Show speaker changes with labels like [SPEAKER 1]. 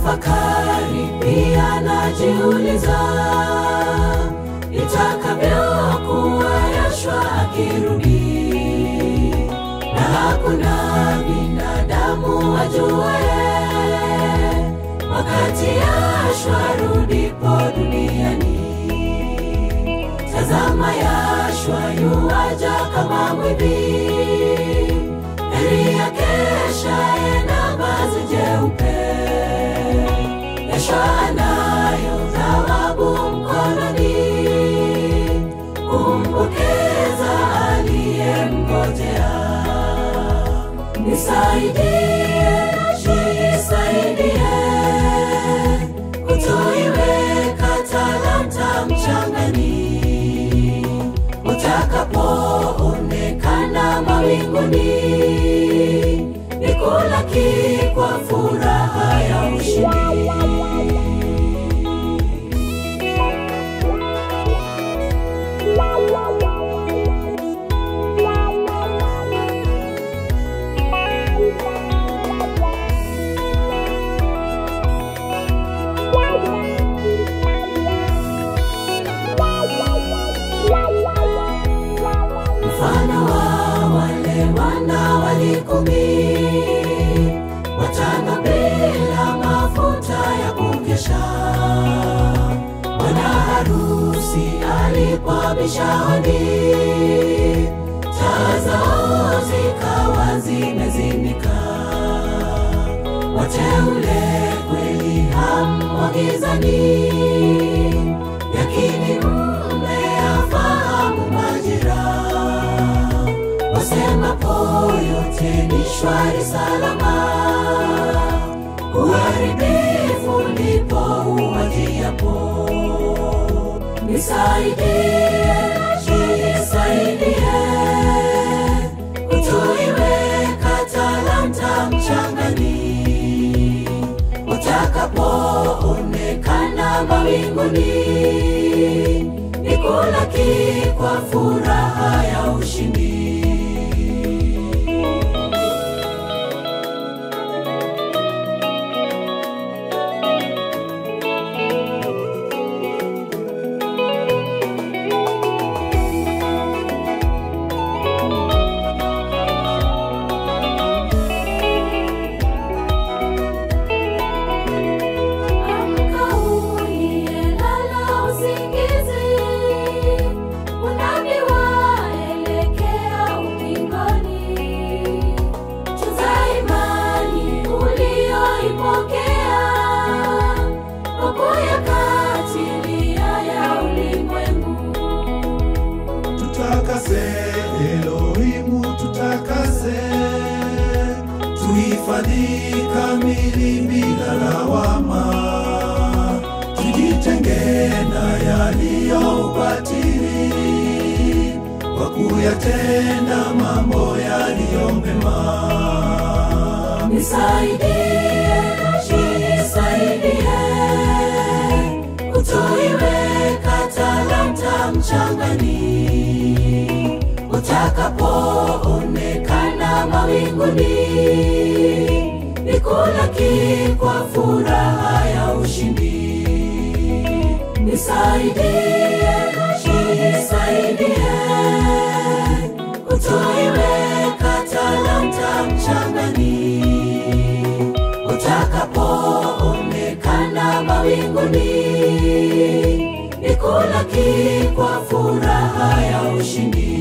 [SPEAKER 1] tafakari pia najiuliza, itakavyokuwa Yashua akirudi. Na hakuna binadamu ajuaye wakati Yashua rudipo duniani. Tazama Yashua yuaja kama mwivi, heri akeshaye na vazi jeupe. Yashua anayo thawabu mkononi, kumpokeza aliyemngojea. Nisaidie, nisaidie, kutoiweka talanta mchangani. Utakapoonekana mawinguni, nikulaki kwa furaha ya ushindi. Mfano wa wale wana walikumi, watano bila mafuta ya kukesha. Bwana harusi alipobisha hodi, taa zao zikawa zimezimika. Wateule kweli hamo gizani, yakini mmeyafahamu majira. Wasemapo yote ni shwari salama, uharibifu ndipo uwajiapo. Nisaidie, nisaidie, kutoiweka talanta mchangani. Utakapoonekana mawinguni, nikulaki kwa furaha ya ushindi.
[SPEAKER 2] Tutakase Elohimu, tutakase, tuhifadhi kamili bila lawama. Tujitenge na yaliyo ubatili, kwa kuyatenda mambo yaliyo mema.
[SPEAKER 1] Nisaidie, nisaidie, kutoiweka talanta mchangani. Utakapoonekana mawinguni, nikulaki kwa furaha ya ushindi. Nisaidie, nisaidie, kutoiweka talanta mchangani. Utakapoonekana mawinguni, nikulaki kwa furaha ya ushindi.